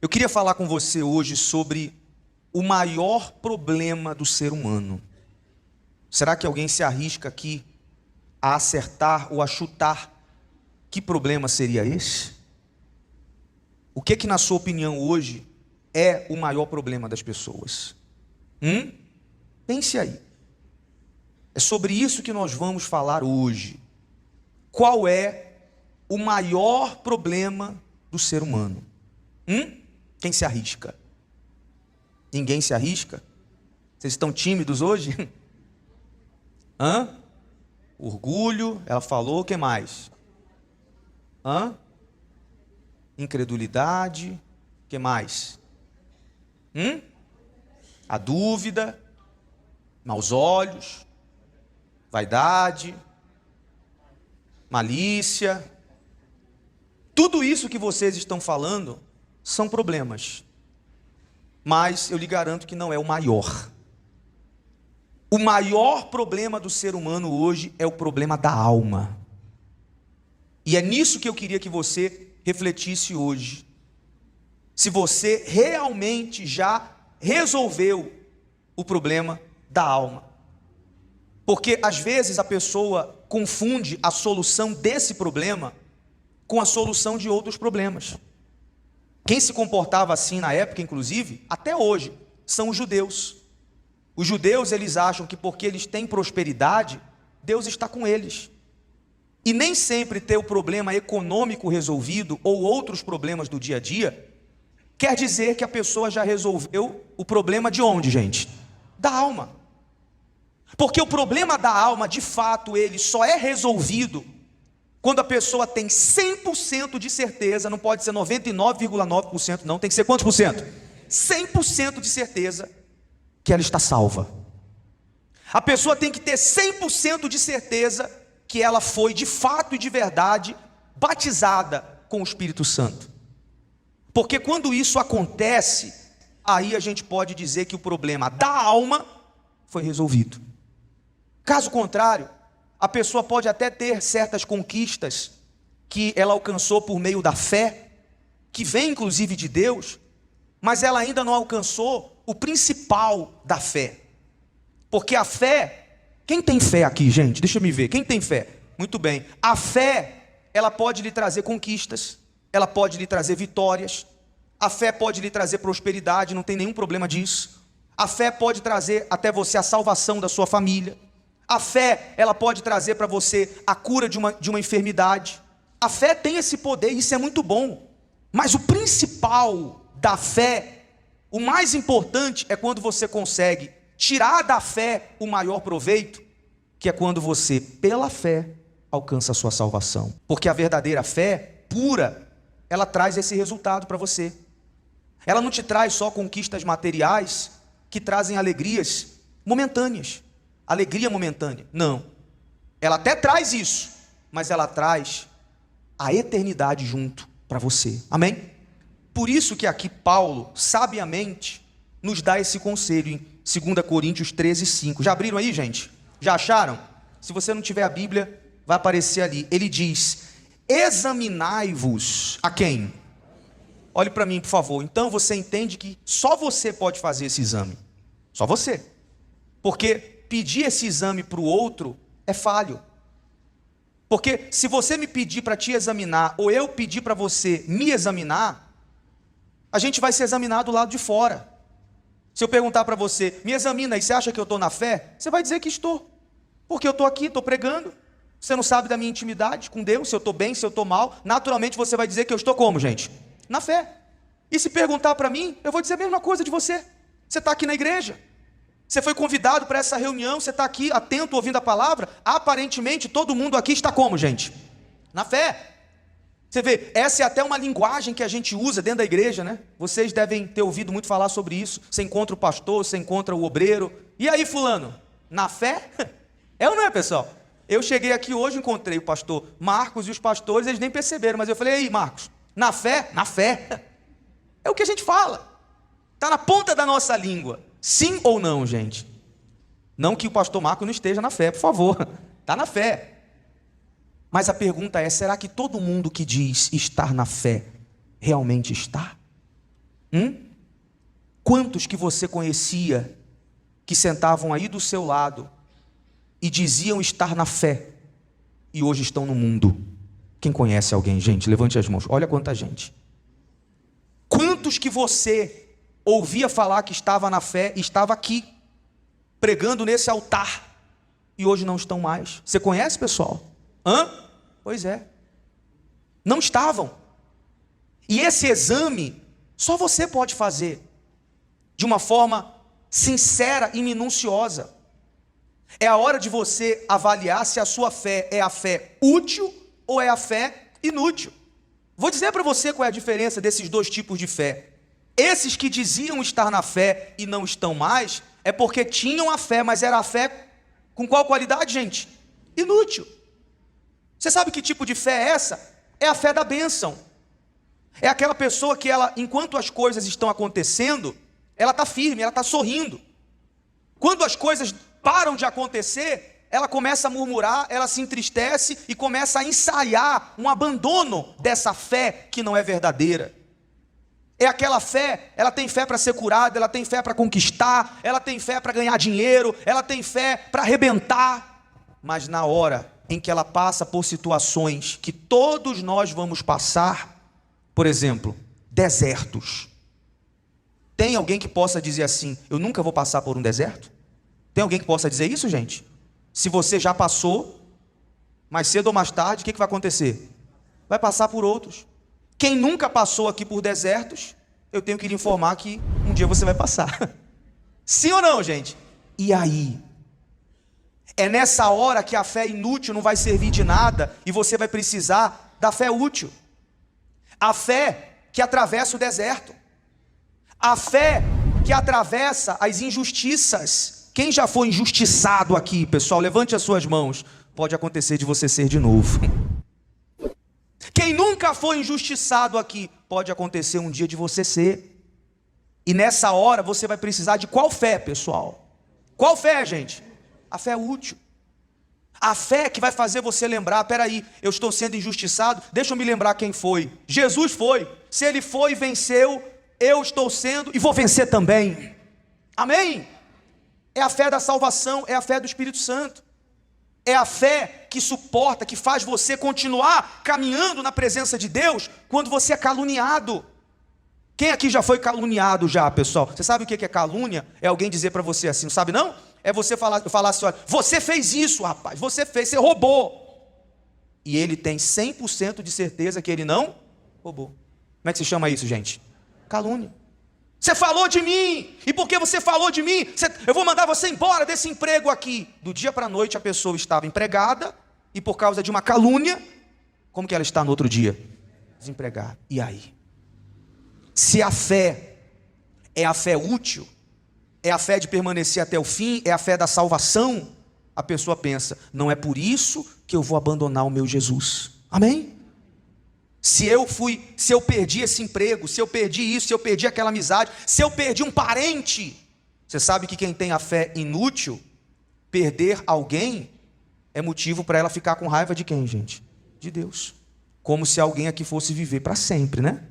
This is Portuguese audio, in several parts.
Eu queria falar com você hoje sobre o maior problema do ser humano. Será que alguém se arrisca aqui a acertar ou a chutar que problema seria esse? O que na sua opinião hoje é o maior problema das pessoas? Pense aí. É sobre isso que nós vamos falar hoje. Qual é o maior problema do ser humano? Quem se arrisca? Ninguém se arrisca? Vocês estão tímidos hoje? Orgulho, ela falou, o que mais? Incredulidade, o que mais? A dúvida, maus olhos, vaidade, malícia. Tudo isso que vocês estão falando são problemas, mas eu lhe garanto que não é o maior. O maior problema do ser humano hoje é o problema da alma. E é nisso que eu queria que você refletisse hoje. Se você realmente já resolveu o problema da alma. Porque às vezes a pessoa confunde a solução desse problema com a solução de outros problemas. Quem se comportava assim na época, inclusive, até hoje, são os judeus. Os judeus, eles acham que porque eles têm prosperidade, Deus está com eles. E nem sempre ter o problema econômico resolvido ou outros problemas do dia a dia, quer dizer que a pessoa já resolveu o problema de onde, gente? Da alma. Porque o problema da alma, de fato, ele só é resolvido quando a pessoa tem 100% de certeza, não pode ser 99,9% não, tem que ser quantos por cento? 100% de certeza que ela está salva. A pessoa tem que ter 100% de certeza que ela foi de fato e de verdade batizada com o Espírito Santo. Porque quando isso acontece, aí a gente pode dizer que o problema da alma foi resolvido. Caso contrário, a pessoa pode até ter certas conquistas que ela alcançou por meio da fé, que vem inclusive de Deus, mas ela ainda não alcançou o principal da fé. Porque a fé, quem tem fé aqui, gente? Deixa eu me ver, quem tem fé? Muito bem. A fé, ela pode lhe trazer conquistas, ela pode lhe trazer vitórias, a fé pode lhe trazer prosperidade, não tem nenhum problema disso. A fé pode trazer até você a salvação da sua família. A fé, ela pode trazer para você a cura de uma enfermidade. A fé tem esse poder, isso é muito bom. Mas o principal da fé, o mais importante é quando você consegue tirar da fé o maior proveito, que é quando você, pela fé, alcança a sua salvação. Porque a verdadeira fé pura, ela traz esse resultado para você. Ela não te traz só conquistas materiais que trazem alegrias momentâneas. Alegria momentânea, não. Ela até traz isso, mas ela traz a eternidade junto para você, amém? Por isso que aqui Paulo, sabiamente, nos dá esse conselho em 2 Coríntios 13:5. Já abriram aí, gente? Já acharam? Se você não tiver a Bíblia, vai aparecer ali. Ele diz: examinai-vos a quem? Olhe para mim, por favor. Então você entende que só você pode fazer esse exame. Só você. Porque pedir esse exame para o outro é falho. Porque se você me pedir para te examinar, ou eu pedir para você me examinar, a gente vai se examinar do lado de fora. Se eu perguntar para você, me examina e você acha que eu estou na fé? Você vai dizer que estou. Porque eu estou aqui, estou pregando. Você não sabe da minha intimidade com Deus, se eu estou bem, se eu estou mal. Naturalmente você vai dizer que eu estou como, gente? Na fé. E se perguntar para mim, eu vou dizer a mesma coisa de você. Você está aqui na igreja. Você foi convidado para essa reunião, você está aqui atento, ouvindo a palavra. Aparentemente todo mundo aqui está como, gente? Na fé. Você vê, essa é até uma linguagem que a gente usa dentro da igreja, né? Vocês devem ter ouvido muito falar sobre isso. Você encontra o pastor, você encontra o obreiro. E aí, fulano? Na fé? É ou não é, pessoal? Eu cheguei aqui hoje, encontrei o pastor Marcos e os pastores, eles nem perceberam. Mas eu falei, ei, Marcos, na fé? Na fé. É o que a gente fala. Está na ponta da nossa língua. Sim ou não, gente? Não que o pastor Marcos não esteja na fé, por favor. Está na fé. Mas a pergunta é, será que todo mundo que diz estar na fé, realmente está? Quantos que você conhecia que sentavam aí do seu lado e diziam estar na fé e hoje estão no mundo? Quem conhece alguém, gente? Levante as mãos. Olha quanta gente. Quantos que você ouvia falar que estava na fé e estava aqui, pregando nesse altar, e hoje não estão mais? Você conhece, pessoal? Pois é. Não estavam. E esse exame só você pode fazer de uma forma sincera e minuciosa. É a hora de você avaliar se a sua fé é a fé útil ou é a fé inútil. Vou dizer para você qual é a diferença desses dois tipos de fé. Esses que diziam estar na fé e não estão mais, é porque tinham a fé, mas era a fé com qual qualidade, gente? Inútil. Você sabe que tipo de fé é essa? É a fé da bênção. É aquela pessoa que ela, enquanto as coisas estão acontecendo, ela está firme, ela está sorrindo. Quando as coisas param de acontecer, ela começa a murmurar, ela se entristece e começa a ensaiar um abandono dessa fé que não é verdadeira. É aquela fé, ela tem fé para ser curada, ela tem fé para conquistar, ela tem fé para ganhar dinheiro, ela tem fé para arrebentar. Mas na hora em que ela passa por situações que todos nós vamos passar, por exemplo, desertos. Tem alguém que possa dizer assim, eu nunca vou passar por um deserto? Tem alguém que possa dizer isso, gente? Se você já passou, mais cedo ou mais tarde, o que vai acontecer? Vai passar por outros. Quem nunca passou aqui por desertos, eu tenho que lhe informar que um dia você vai passar. Sim ou não, gente? E aí? É nessa hora que a fé inútil não vai servir de nada e você vai precisar da fé útil. A fé que atravessa o deserto. A fé que atravessa as injustiças. Quem já foi injustiçado aqui, pessoal? Levante as suas mãos. Pode acontecer de você ser de novo. Quem nunca foi injustiçado aqui, pode acontecer um dia de você ser. E nessa hora você vai precisar de qual fé, pessoal? Qual fé, gente? A fé útil. A fé que vai fazer você lembrar, peraí, eu estou sendo injustiçado, deixa eu me lembrar quem foi. Jesus foi. Se ele foi e venceu, eu estou sendo e vou vencer também. Amém? É a fé da salvação, é a fé do Espírito Santo. É a fé que suporta, que faz você continuar caminhando na presença de Deus quando você é caluniado. Quem aqui já foi caluniado já, pessoal? Você sabe o que é calúnia? É alguém dizer para você assim, não sabe não? É você falar assim, olha, você fez isso, rapaz, você roubou. E ele tem 100% de certeza que ele não roubou. Como é que se chama isso, gente? Calúnia. Você falou de mim, e porque você falou de mim, eu vou mandar você embora desse emprego aqui. Do dia para a noite a pessoa estava empregada, e por causa de uma calúnia, como que ela está no outro dia? Desempregada. E aí? Se a fé é a fé útil, é a fé de permanecer até o fim, é a fé da salvação, a pessoa pensa, não é por isso que eu vou abandonar o meu Jesus. Amém? Se eu perdi esse emprego, se eu perdi isso, se eu perdi aquela amizade, se eu perdi um parente, você sabe que quem tem a fé inútil, perder alguém, é motivo para ela ficar com raiva de quem, gente? De Deus. Como se alguém aqui fosse viver para sempre, né?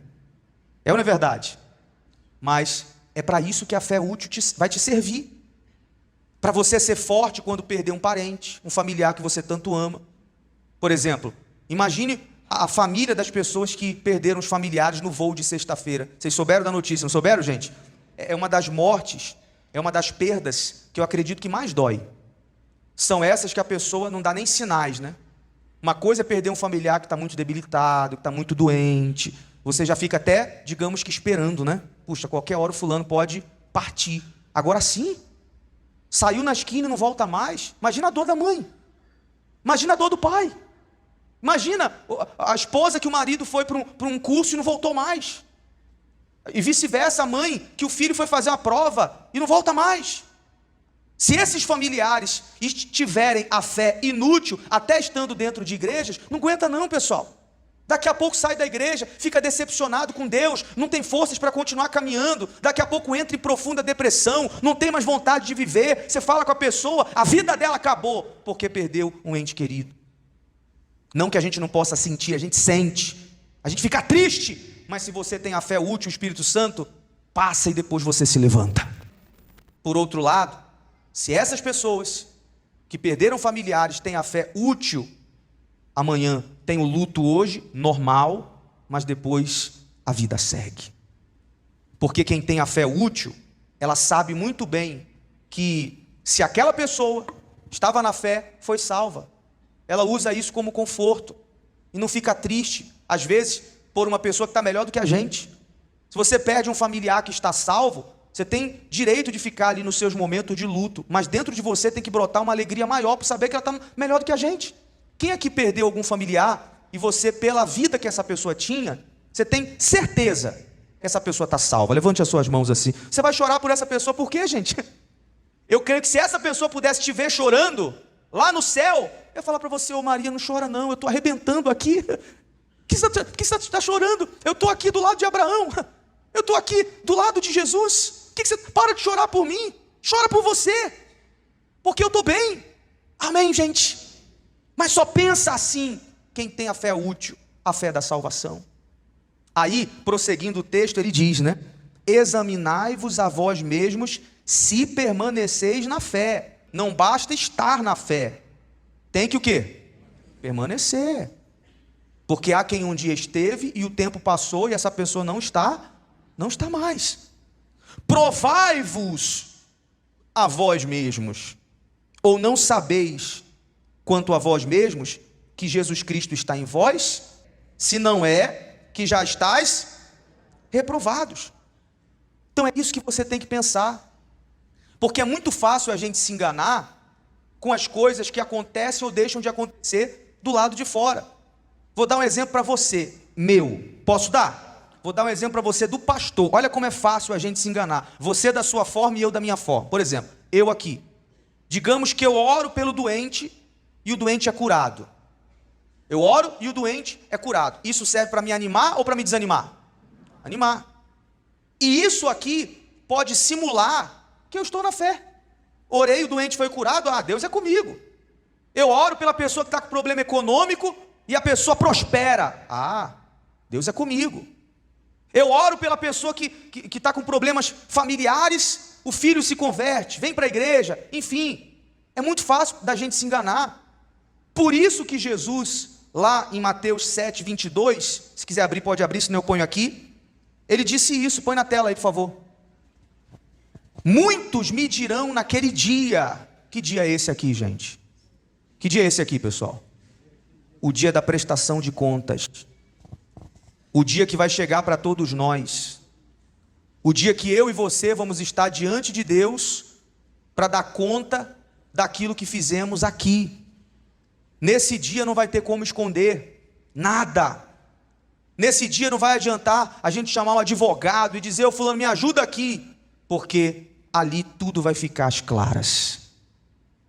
É ou não é verdade? Mas é para isso que a fé útil vai te servir. Para você ser forte quando perder um parente, um familiar que você tanto ama. Por exemplo, imagine a família das pessoas que perderam os familiares no voo de sexta-feira. Vocês souberam da notícia, não souberam, gente? É uma das mortes, é uma das perdas que eu acredito que mais dói. São essas que a pessoa não dá nem sinais, né? Uma coisa é perder um familiar que está muito debilitado, que está muito doente. Você já fica até, digamos que esperando, né? Puxa, qualquer hora o fulano pode partir. Agora sim, saiu na esquina e não volta mais. Imagina a dor da mãe. Imagina a dor do pai. Imagina a esposa que o marido foi para um curso e não voltou mais. E vice-versa, a mãe que o filho foi fazer uma prova e não volta mais. Se esses familiares tiverem a fé inútil, até estando dentro de igrejas, não aguenta não, pessoal. Daqui a pouco sai da igreja, fica decepcionado com Deus, não tem forças para continuar caminhando, daqui a pouco entra em profunda depressão, não tem mais vontade de viver. Você fala com a pessoa, a vida dela acabou, porque perdeu um ente querido. Não que a gente não possa sentir, a gente sente, a gente fica triste, mas se você tem a fé útil, o Espírito Santo, passa e depois você se levanta. Por outro lado, se essas pessoas que perderam familiares têm a fé útil, amanhã tem o luto hoje, normal, mas depois a vida segue. Porque quem tem a fé útil, ela sabe muito bem que se aquela pessoa estava na fé, foi salva. Ela usa isso como conforto e não fica triste, às vezes, por uma pessoa que está melhor do que a gente. Se você perde um familiar que está salvo, você tem direito de ficar ali nos seus momentos de luto, mas dentro de você tem que brotar uma alegria maior por saber que ela está melhor do que a gente. Quem aqui perdeu algum familiar e você, pela vida que essa pessoa tinha, você tem certeza que essa pessoa está salva? Levante as suas mãos assim. Você vai chorar por essa pessoa por quê, gente? Eu creio que se essa pessoa pudesse te ver chorando lá no céu, eu ia falar para você: ô Maria, não chora não, eu estou arrebentando aqui. Por que você está chorando? Eu estou aqui do lado de Abraão, eu estou aqui do lado de Jesus. Por que você para de chorar por mim? Chora por você, porque eu estou bem. Amém, gente? Mas só pensa assim quem tem a fé útil, a fé da salvação. Aí, prosseguindo o texto, ele diz, né? Examinai-vos a vós mesmos se permaneceis na fé. Não basta estar na fé, tem que o quê? Permanecer. Porque há quem um dia esteve e o tempo passou e essa pessoa não está mais. Provai-vos a vós mesmos, ou não sabeis quanto a vós mesmos que Jesus Cristo está em vós, se não é que já estáis reprovados. Então é isso que você tem que pensar, porque é muito fácil a gente se enganar com as coisas que acontecem ou deixam de acontecer do lado de fora. Vou dar um exemplo para você, posso dar? Vou dar um exemplo para você do pastor. Olha como é fácil a gente se enganar, você da sua forma e eu da minha forma. Por exemplo, eu aqui, digamos que eu oro pelo doente e o doente é curado. Eu oro e o doente é curado. Isso serve para me animar ou para me desanimar? Animar. E isso aqui pode simular que eu estou na fé. Orei, o doente foi curado, Deus é comigo. Eu oro pela pessoa que está com problema econômico e a pessoa prospera, Deus é comigo. Eu oro pela pessoa que está com problemas familiares, o filho se converte, vem para a igreja, enfim. É muito fácil da gente se enganar. Por isso que Jesus, lá em Mateus 7, 22, se quiser abrir, pode abrir, senão eu ponho aqui. Ele disse isso, põe na tela aí, por favor. Muitos me dirão naquele dia. Que dia é esse aqui, gente? Que dia é esse aqui, pessoal? O dia da prestação de contas. O dia que vai chegar para todos nós. O dia que eu e você vamos estar diante de Deus para dar conta daquilo que fizemos aqui. Nesse dia não vai ter como esconder nada. Nesse dia não vai adiantar a gente chamar um advogado e dizer: ô fulano, me ajuda aqui, porque ali tudo vai ficar às claras.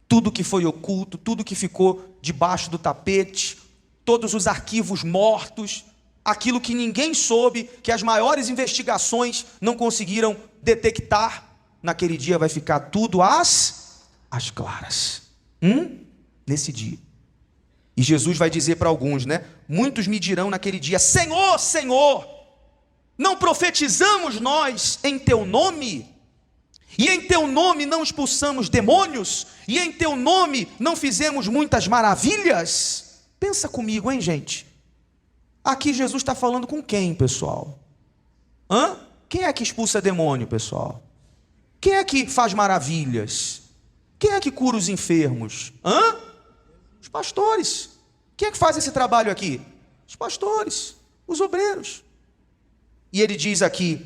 Tudo que foi oculto, tudo que ficou debaixo do tapete, todos os arquivos mortos, aquilo que ninguém soube, que as maiores investigações não conseguiram detectar, naquele dia vai ficar tudo às claras. Nesse dia. E Jesus vai dizer para alguns, né? Muitos me dirão naquele dia: Senhor, Senhor, não profetizamos nós em teu nome? E em teu nome não expulsamos demônios? E em teu nome não fizemos muitas maravilhas? Pensa comigo, hein, gente? Aqui Jesus está falando com quem, pessoal? Quem é que expulsa demônio, pessoal? Quem é que faz maravilhas? Quem é que cura os enfermos? Os pastores. Quem é que faz esse trabalho aqui? Os pastores, os obreiros. E ele diz aqui: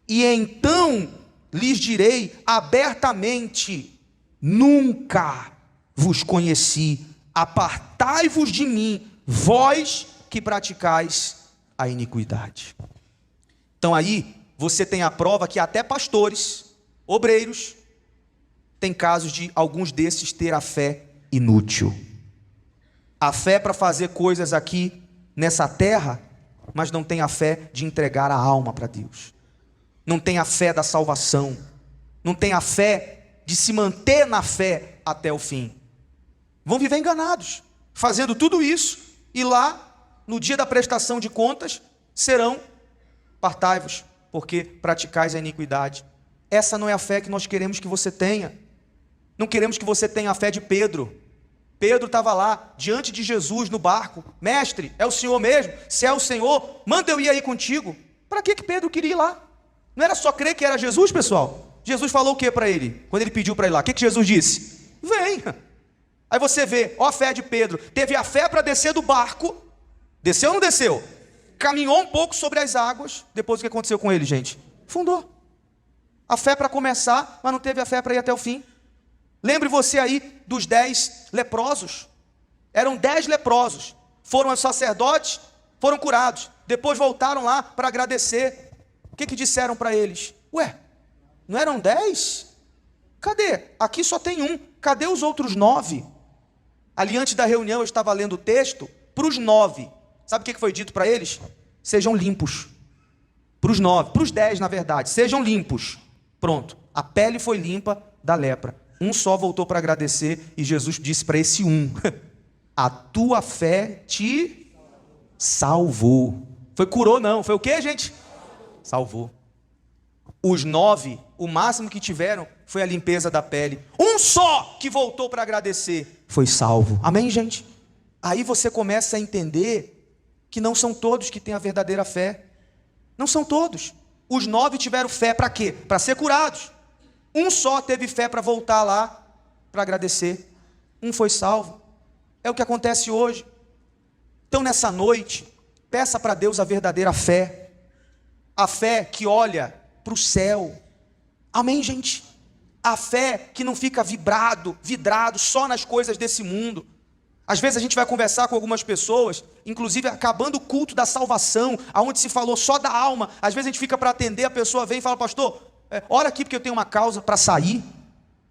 e então lhes direi abertamente: nunca vos conheci, apartai-vos de mim, vós que praticais a iniquidade. Então aí você tem a prova que até pastores, obreiros, tem casos de alguns desses ter a fé inútil. A fé para fazer coisas aqui nessa terra, mas não tem a fé de entregar a alma para Deus. Não tem a fé da salvação. Não tem a fé de se manter na fé até o fim. Vão viver enganados, fazendo tudo isso, e lá, no dia da prestação de contas, serão: apartai-vos, porque praticais a iniquidade. Essa não é a fé que nós queremos que você tenha. Não queremos que você tenha a fé de Pedro. Pedro estava lá, diante de Jesus, no barco. Mestre, é o Senhor mesmo? Se é o Senhor, manda eu ir aí contigo. Para que Pedro queria ir lá? Não era só crer que era Jesus, pessoal? Jesus falou o que para ele? Quando ele pediu para ir lá, o que Jesus disse? Vem. Aí você vê, ó a fé de Pedro. Teve a fé para descer do barco. Desceu ou não desceu? Caminhou um pouco sobre as águas. Depois o que aconteceu com ele, gente? Fundou. A fé para começar, mas não teve a fé para ir até o fim. Lembre você aí dos 10 leprosos. Eram 10 leprosos. Foram aos sacerdotes, foram curados. Depois voltaram lá para agradecer. O que disseram para eles? Ué, não eram 10? Cadê? Aqui só tem um. Cadê os outros 9? Ali antes da reunião eu estava lendo o texto. Para os 9, sabe o que foi dito para eles? Sejam limpos. Para os 9, para os 10 na verdade, sejam limpos. Pronto, a pele foi limpa da lepra. Um só voltou para agradecer e Jesus disse para esse um: a tua fé te salvou. Foi curou não, foi o que, gente? Salvou. Os 9, o máximo que tiveram foi a limpeza da pele. Um só que voltou para agradecer foi salvo. Amém, gente? Aí você começa a entender que não são todos que têm a verdadeira fé. Não são todos. Os 9 tiveram fé para quê? Para ser curados. Um só teve fé para voltar lá para agradecer. Um foi salvo. É o que acontece hoje. Então nessa noite, peça para Deus a verdadeira fé. A fé que olha para o céu. Amém, gente? A fé que não fica vidrado só nas coisas desse mundo. Às vezes a gente vai conversar com algumas pessoas, inclusive acabando o culto da salvação, onde se falou só da alma. Às vezes a gente fica para atender, a pessoa vem e fala: pastor, ora aqui porque eu tenho uma causa para sair.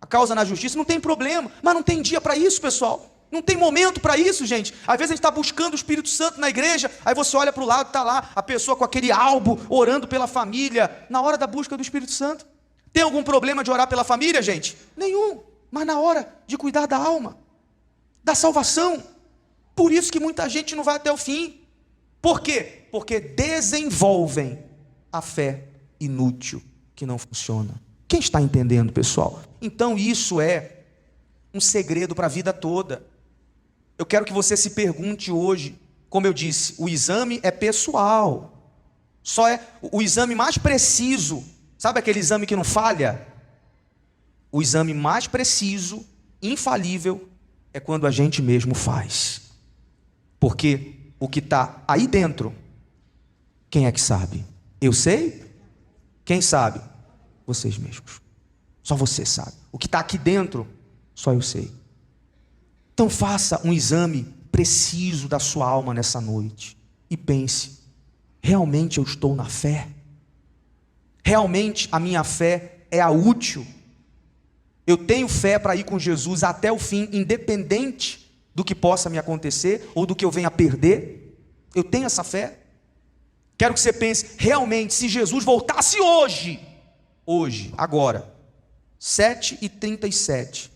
A causa na justiça, não tem problema, mas não tem dia para isso, pessoal. Não tem momento para isso, gente. Às vezes a gente está buscando o Espírito Santo na igreja, aí você olha para o lado, está lá a pessoa com aquele álbum, orando pela família, na hora da busca do Espírito Santo. Tem algum problema de orar pela família, gente? Nenhum, mas na hora de cuidar da alma, da salvação. Por isso que muita gente não vai até o fim. Por quê? Porque desenvolvem a fé inútil que não funciona. Quem está entendendo, pessoal? Então isso é um segredo para a vida toda. Eu quero que você se pergunte hoje, como eu disse, o exame é pessoal. Só é o exame mais preciso. Sabe aquele exame que não falha? O exame mais preciso, infalível, é quando a gente mesmo faz. Porque o que está aí dentro, quem é que sabe? Eu sei? Quem sabe? Vocês mesmos. Só você sabe. O que está aqui dentro, só eu sei. Então faça um exame preciso da sua alma nessa noite. E pense: realmente eu estou na fé? Realmente a minha fé é a útil? Eu tenho fé para ir com Jesus até o fim, independente do que possa me acontecer ou do que eu venha a perder? Eu tenho essa fé? Quero que você pense: realmente, se Jesus voltasse hoje, agora, 7h37,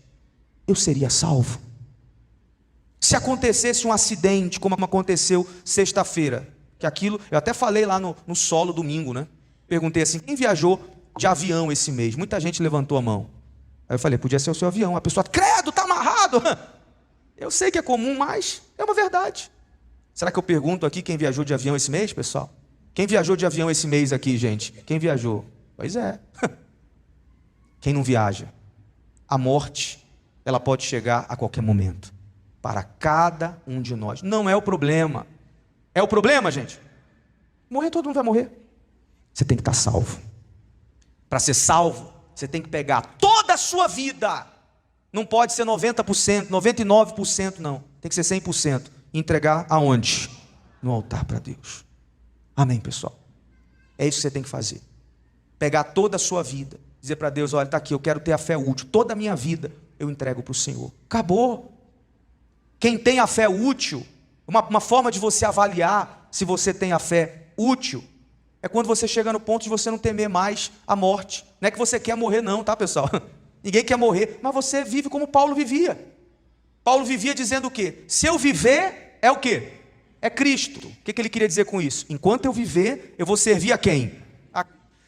eu seria salvo? Se acontecesse um acidente, como aconteceu sexta-feira, que aquilo, eu até falei lá no solo domingo, né? Perguntei assim: quem viajou de avião esse mês? Muita gente levantou a mão. Aí eu falei: podia ser o seu avião. A pessoa: credo, está amarrado. Eu sei que é comum, mas é uma verdade. Será que eu pergunto aqui quem viajou de avião esse mês, pessoal? Quem viajou de avião esse mês aqui, gente? Quem viajou? Pois é. Quem não viaja? A morte, ela pode chegar a qualquer momento. Para cada um de nós. Não é o problema. É o problema, gente? Morrer, todo mundo vai morrer. Você tem que estar salvo. Para ser salvo, você tem que pegar toda a sua vida. Não pode ser 90%, 99% não. Tem que ser 100%. E entregar aonde? No altar para Deus. Amém, pessoal? É isso que você tem que fazer. Pegar toda a sua vida. Dizer para Deus: olha, está aqui, eu quero ter a fé útil. Toda a minha vida eu entrego para o Senhor. Acabou. Quem tem a fé útil, uma forma de você avaliar se você tem a fé útil, é quando você chega no ponto de você não temer mais a morte. Não é que você quer morrer não, tá, pessoal? Ninguém quer morrer, mas você vive como Paulo vivia. Paulo vivia dizendo o quê? Se eu viver, é o quê? É Cristo. O que ele queria dizer com isso? Enquanto eu viver, eu vou servir a quem?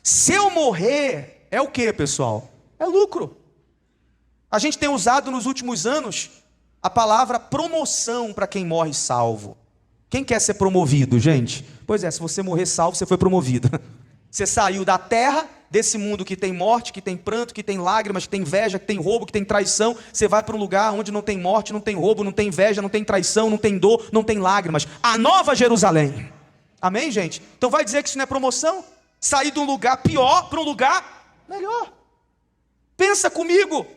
Se eu morrer, é o que, pessoal? É lucro. A gente tem usado nos últimos anos a palavra promoção para quem morre salvo. Quem quer ser promovido, gente? Pois é, se você morrer salvo, você foi promovido. Você saiu da terra, desse mundo que tem morte, que tem pranto, que tem lágrimas, que tem inveja, que tem roubo, que tem traição. Você vai para um lugar onde não tem morte, não tem roubo, não tem inveja, não tem traição, não tem dor, não tem lágrimas. A nova Jerusalém. Amém, gente? Então vai dizer que isso não é promoção? Sair de um lugar pior para um lugar melhor. Pensa comigo.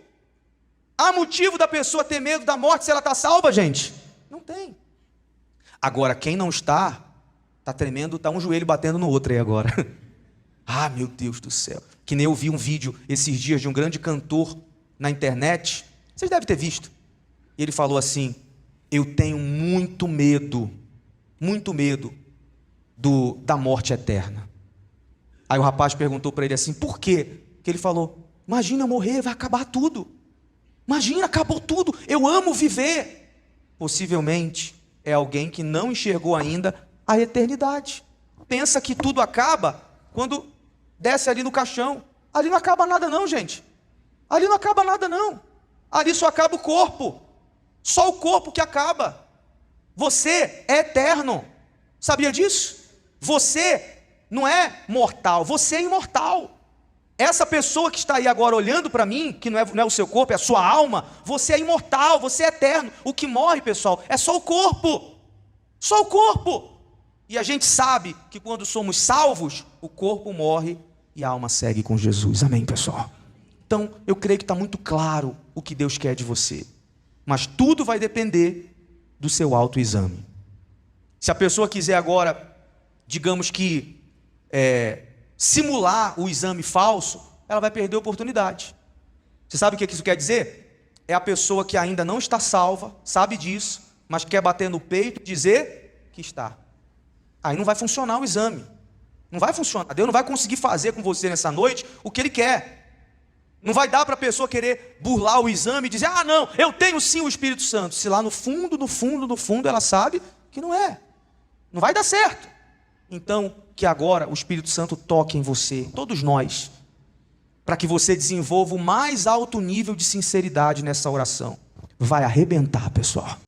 Há motivo da pessoa ter medo da morte se ela está salva, gente? Não tem. Agora, quem não está tremendo, está um joelho batendo no outro aí agora. Ah, meu Deus do céu. Que nem eu vi um vídeo esses dias de um grande cantor na internet. Vocês devem ter visto. Ele falou assim: eu tenho muito medo da morte eterna. Aí o rapaz perguntou para ele assim: por quê? Que ele falou: imagina eu morrer, vai acabar tudo. Imagina, acabou tudo. Eu amo viver. Possivelmente é alguém que não enxergou ainda a eternidade. Pensa que tudo acaba quando desce ali no caixão. Ali não acaba nada não, gente. Ali não acaba nada não. Ali só acaba o corpo. Só o corpo que acaba. Você é eterno. Sabia disso? Você não é mortal, você é imortal. Essa pessoa que está aí agora olhando para mim, que não é o seu corpo, é a sua alma, você é imortal, você é eterno. O que morre, pessoal, é só o corpo. Só o corpo. E a gente sabe que quando somos salvos, o corpo morre e a alma segue com Jesus. Amém, pessoal? Então, eu creio que está muito claro o que Deus quer de você. Mas tudo vai depender do seu autoexame. Se a pessoa quiser agora, digamos que, simular o exame falso, ela vai perder a oportunidade. Você sabe o que isso quer dizer? É a pessoa que ainda não está salva, sabe disso, mas quer bater no peito e dizer que está. Aí não vai funcionar o exame. Não vai funcionar. Deus não vai conseguir fazer com você nessa noite o que Ele quer. Não vai dar para a pessoa querer burlar o exame e dizer: ah, não, eu tenho sim o Espírito Santo. Se lá no fundo ela sabe que não é. Não vai dar certo. Então, que agora o Espírito Santo toque em você, todos nós, para que você desenvolva o mais alto nível de sinceridade nessa oração. Vai arrebentar, pessoal.